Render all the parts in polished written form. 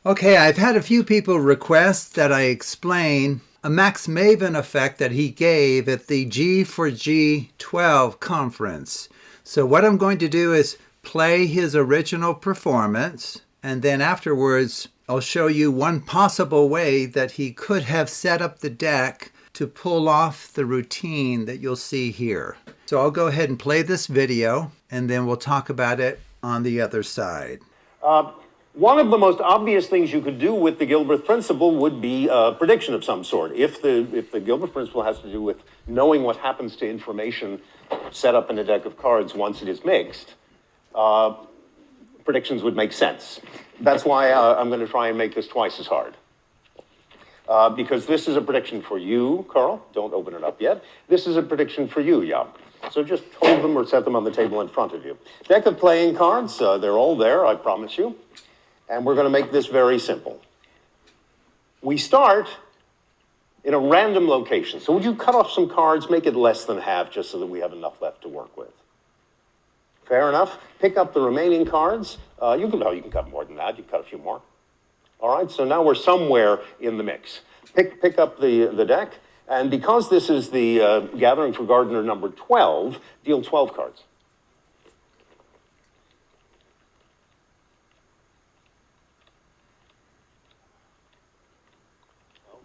Okay, I've had a few people request that I explain a Max Maven effect that he gave at the G4G12 conference. So what I'm going to do is play his original performance, and then afterwards I'll show you one possible way that he could have set up the deck to pull off the routine that you'll see here. So I'll go ahead and play this video, and then we'll talk about it on the other side. One of the most obvious things you could do with the Gilbreath principle would be a prediction of some sort. If the Gilbreath principle has to do with knowing what happens to information set up in a deck of cards once it is mixed, predictions would make sense. That's why I'm going to try and make this twice as hard. Because this is a prediction for you, Carl. Don't open it up yet. This is a prediction for you, Jaap. So just hold them or set them on the table in front of you. Deck of playing cards, they're all there, I promise you. And we're going to make this very simple. We start in a random location. So would you cut off some cards, make it less than half, just so that we have enough left to work with? Fair enough. Pick up the remaining cards. You can cut more than that. You can cut a few more. All right, so now we're somewhere in the mix. Pick up the deck. And because this is the Gathering for Gardener number 12, deal 12 cards.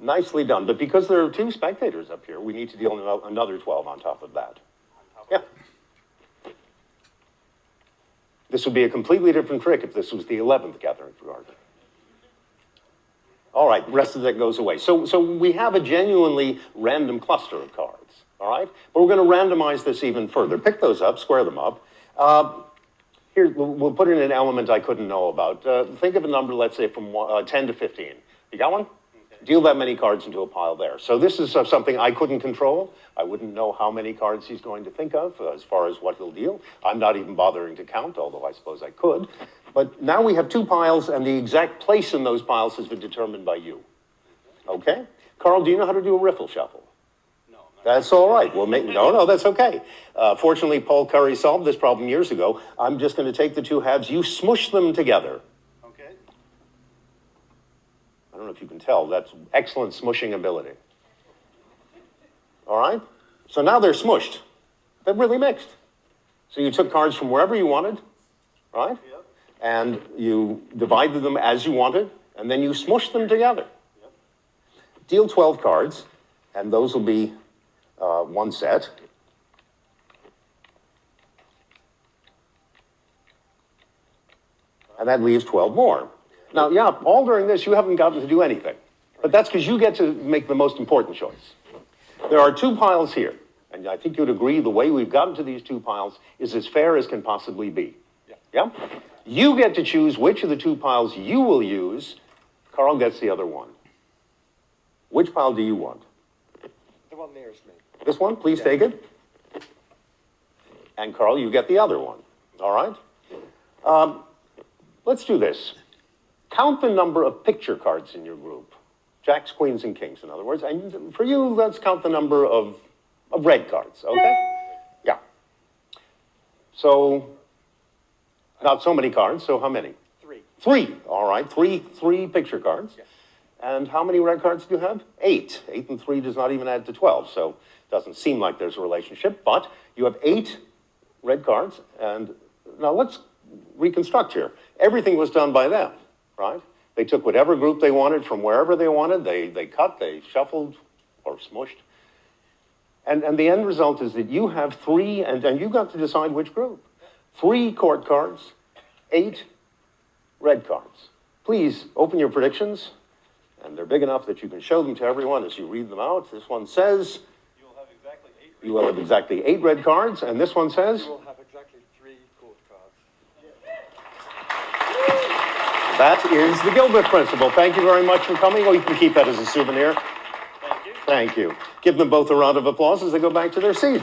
Nicely done. But because there are two spectators up here, we need to deal another 12 on top of that. Yeah. This would be a completely different trick if this was the 11th Gathering for Gardener. All right, the rest of that goes away. So we have a genuinely random cluster of cards, all right? But we're going to randomize this even further. Pick those up, square them up. Here, we'll put in an element I couldn't know about. Think of a number, let's say, from 10 to 15. You got one? Deal that many cards into a pile there. So this is something I couldn't control. I wouldn't know how many cards he's going to think of as far as what he'll deal. I'm not even bothering to count, although I suppose I could. But now we have two piles, and the exact place in those piles has been determined by you. Okay? Carl, do you know how to do a riffle shuffle? No. That's all right. No, that's okay. Fortunately, Paul Curry solved this problem years ago. I'm just going to take the two halves. You smush them together. Okay. I don't know if you can tell. That's excellent smushing ability. All right? So now they're smushed. They're really mixed. So you took cards from wherever you wanted, right? Yep. And you divided them as you wanted, and then you smushed them together. Yep. Deal 12 cards, and those will be one set. And that leaves 12 more. Now, yeah, all during this, you haven't gotten to do anything. But that's because you get to make the most important choice. There are two piles here. And I think you'd agree the way we've gotten to these two piles is as fair as can possibly be. Yeah? You get to choose which of the two piles you will use. Carl gets the other one. Which pile do you want? The one nearest me. This one? Please take it. And Carl, you get the other one. All right? Let's do this. Count the number of picture cards in your group. Jacks, queens, and kings, in other words. And for you, let's count the number of red cards, okay? Yeah. So, not so many cards, so how many? Three, all right. Three picture cards. Yes. And how many red cards do you have? 8. 8 and 3 does not even add to 12, so it doesn't seem like there's a relationship, but you have 8 red cards, and now let's reconstruct here. Everything was done by them, right? They took whatever group they wanted from wherever they wanted, they cut, they shuffled, or smushed. And the end result is that you have 3, and you got to decide which group. 3 court cards, 8 red cards. Please open your predictions, and they're big enough that you can show them to everyone as you read them out. This one says You will have exactly 8 you will have exactly 8 red cards, and this one says You will have exactly 3 court cards. that is the Gilbreath principle. Thank you very much for coming. Oh, you can keep that as a souvenir. Thank you. Thank you. Give them both a round of applause as they go back to their seat.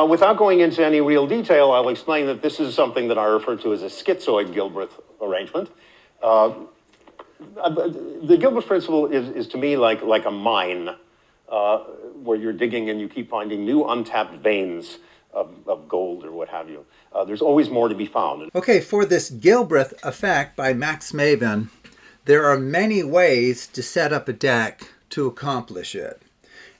Without going into any real detail, I'll explain that this is something that I refer to as a schizoid Gilbreath arrangement. The Gilbreath principle is to me like a mine where you're digging and you keep finding new untapped veins of gold or what have you. There's always more to be found. Okay, for this Gilbreath effect by Max Maven, there are many ways to set up a deck to accomplish it.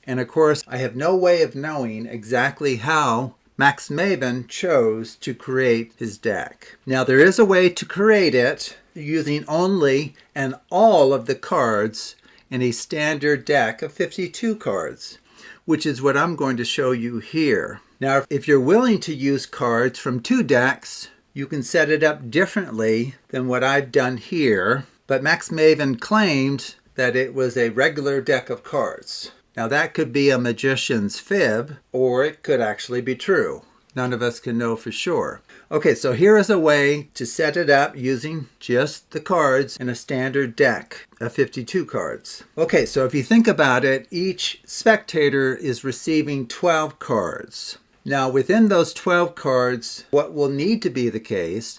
And of course, I have no way of knowing exactly how Max Maven chose to create his deck. Now, there is a way to create it using only and all of the cards in a standard deck of 52 cards, which is what I'm going to show you here. Now, if you're willing to use cards from 2 decks, you can set it up differently than what I've done here. But Max Maven claimed that it was a regular deck of cards. Now, that could be a magician's fib, or it could actually be true. None of us can know for sure. Okay, so here is a way to set it up using just the cards in a standard deck of 52 cards. Okay, so if you think about it, each spectator is receiving 12 cards. Now, within those 12 cards, what will need to be the case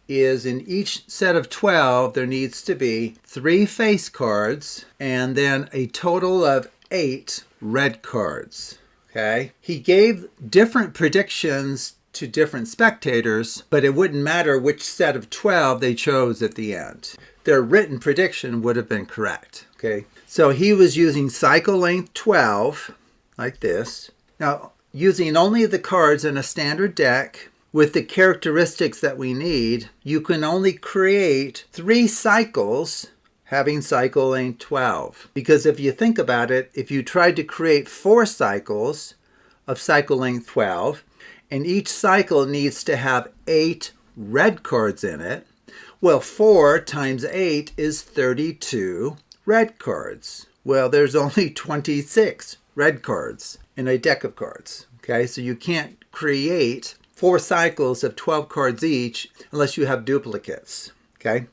is in each set of 12, there needs to be 3 face cards and then a total of 8 red cards. Okay? He gave different predictions to different spectators, but it wouldn't matter which set of 12 they chose at the end. Their written prediction would have been correct. Okay? So he was using cycle length 12, like this. Now, using only the cards in a standard deck with the characteristics that we need, you can only create 3 cycles having cycle length 12. Because if you think about it, if you tried to create 4 cycles of cycle length 12, and each cycle needs to have 8 red cards in it, well, 4 times 8 is 32 red cards. Well, there's only 26 red cards in a deck of cards. Okay, so you can't create 4 cycles of 12 cards each unless you have duplicates. Okay,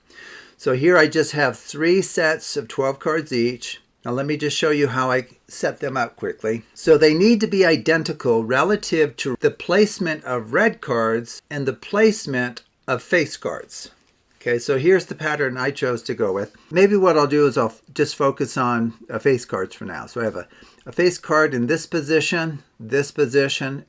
so here I just have 3 sets of 12 cards each. Now let me just show you how I set them up quickly. So they need to be identical relative to the placement of red cards and the placement of face cards. Okay, so here's the pattern I chose to go with. Maybe what I'll do is I'll just focus on face cards for now. So I have a face card in this position, and this position.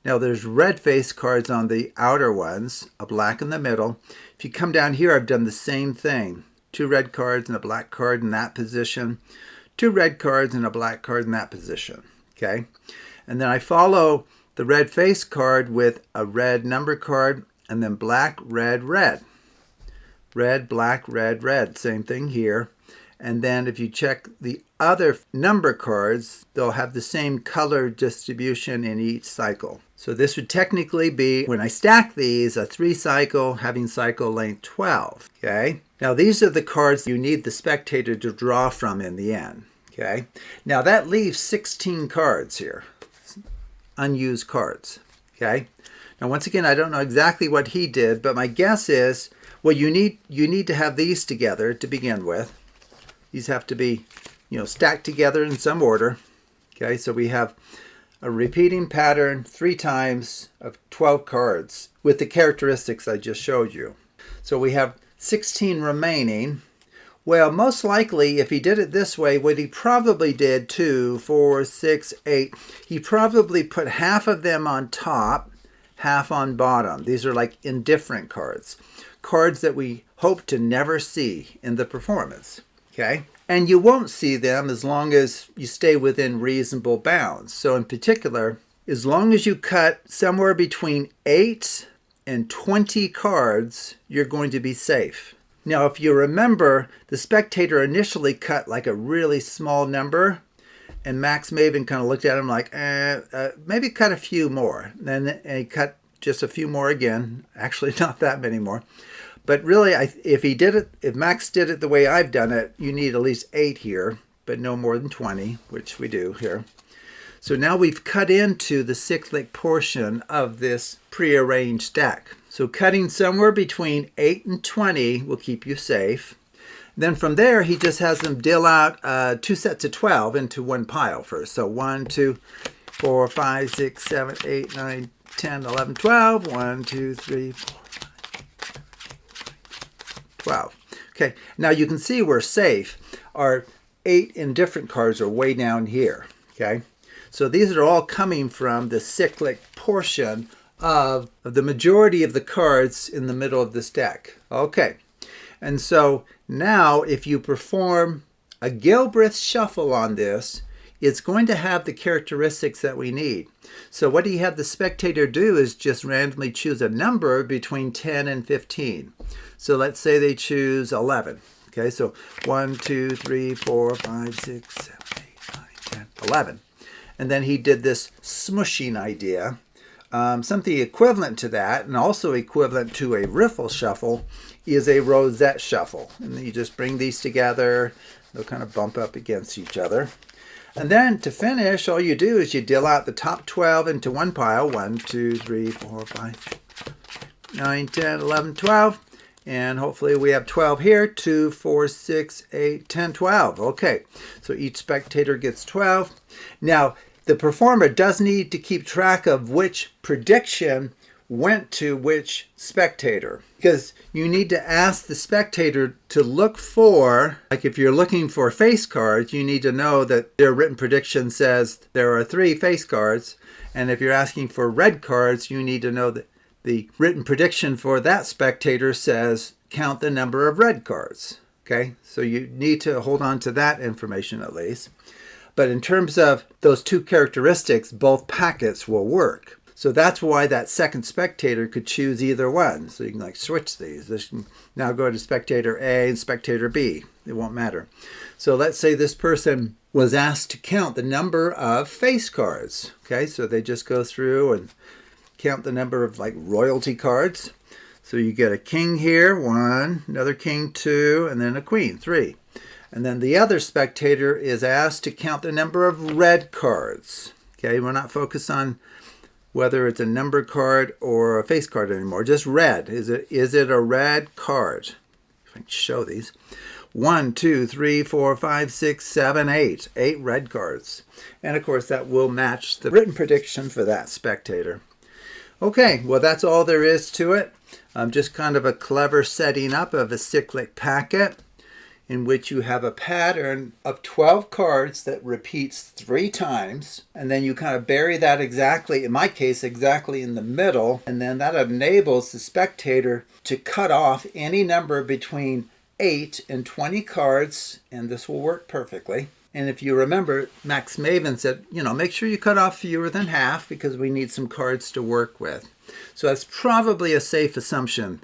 Now there's red face cards on the outer ones, a black in the middle. If you come down here, I've done the same thing. 2 red cards and a black card in that position. 2 red cards and a black card in that position. Okay, and then I follow the red face card with a red number card, and then black, red, red. Red, black, red, red. Same thing here. And then if you check the other number cards, they'll have the same color distribution in each cycle. So this would technically be, when I stack these, a 3 cycle having cycle length 12. Okay. Now these are the cards you need the spectator to draw from in the end. Okay. Now that leaves 16 cards here. Unused cards. Okay. Now once again, I don't know exactly what he did, but my guess is, well, you need to have these together to begin with. These have to be, stacked together in some order. Okay, so we have a repeating pattern 3 times of 12 cards with the characteristics I just showed you. So we have 16 remaining. Well, most likely, if he did it this way, what he probably did, 2, 4, 6, 8, he probably put half of them on top, half on bottom. These are like indifferent cards. Cards that we hope to never see in the performance. Okay, and you won't see them as long as you stay within reasonable bounds. So in particular, as long as you cut somewhere between 8 and 20 cards, you're going to be safe. Now, if you remember, the spectator initially cut like a really small number, and Max Maven kind of looked at him like, maybe cut a few more. And he cut just a few more again. Actually, not that many more. But really, if Max did it the way I've done it, you need at least 8 here, but no more than 20, which we do here. So now we've cut into the cyclic portion of this prearranged deck. So cutting somewhere between 8 and 20 will keep you safe. Then from there, he just has them deal out 2 sets of 12 into one pile first. So 1, 2, 4, 5, 6, 7, 8, 9, 10, 11, 12. 1, 2, 3, 4. 12. Okay, now you can see we're safe. Our 8 indifferent cards are way down here. Okay, So these are all coming from the cyclic portion of the majority of the cards in the middle of this deck. Okay, and so now if you perform a Gilbreath shuffle on this, it's going to have the characteristics that we need. So what you have the spectator do is just randomly choose a number between 10 and 15. So let's say they choose 11. Okay, so 1, 2, 3, 4, 5, 6, 7, 8, 9, 10, 11. And then he did this smushing idea. Something equivalent to that, and also equivalent to a riffle shuffle, is a rosette shuffle. And then you just bring these together. They'll kind of bump up against each other. And then to finish, all you do is you deal out the top 12 into one pile. 1, 2, 3, 4, 5, 9, 10, 11, 12. And hopefully we have 12 here. 2, 4, 6, 8, 10, 12. Okay, so each spectator gets 12. Now, the performer does need to keep track of which prediction went to which spectator, because you need to ask the spectator to look for, like if you're looking for face cards, you need to know that their written prediction says there are 3 face cards, and if you're asking for red cards, you need to know that the written prediction for that spectator says count the number of red cards. Okay, so you need to hold on to that information at least. But in terms of those 2 characteristics, both packets will work. So that's why that second spectator could choose either one. So you can like switch these. This can now go to spectator A and spectator B. It won't matter. So let's say this person was asked to count the number of face cards. Okay, so they just go through and count the number of like royalty cards. So you get a king here, 1, another king, 2, and then a queen, 3. And then the other spectator is asked to count the number of red cards. Okay, we're not focused on whether it's a number card or a face card anymore. Just red. Is it a red card? If I can show these. 1, 2, 3, 4, 5, 6, 7, 8. 8 red cards. And of course that will match the written prediction for that spectator. Okay, well that's all there is to it. Just kind of a clever setting up of a cyclic packet, in which you have a pattern of 12 cards that repeats 3 times, and then you kind of bury that exactly, in my case, exactly in the middle, and then that enables the spectator to cut off any number between 8 and 20 cards, and this will work perfectly. And if you remember, Max Maven said, make sure you cut off fewer than half because we need some cards to work with. So that's probably a safe assumption.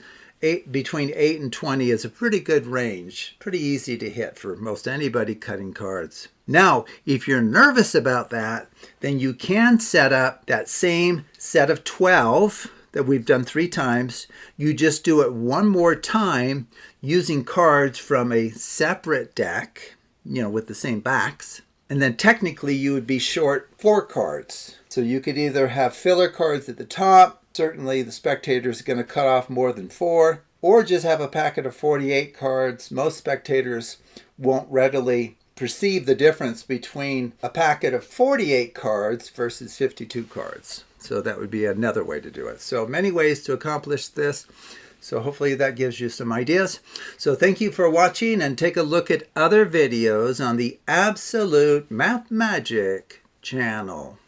Between 8 and 20 is a pretty good range, pretty easy to hit for most anybody cutting cards. Now, if you're nervous about that, then you can set up that same set of 12 that we've done 3 times. You just do it one more time using cards from a separate deck, with the same backs. And then technically you would be short 4 cards. So you could either have filler cards at the top. Certainly the spectator is going to cut off more than 4, or just have a packet of 48 cards. Most spectators won't readily perceive the difference between a packet of 48 cards versus 52 cards. So that would be another way to do it. So many ways to accomplish this. So hopefully that gives you some ideas. So thank you for watching, and take a look at other videos on the Absolute Math Magic channel.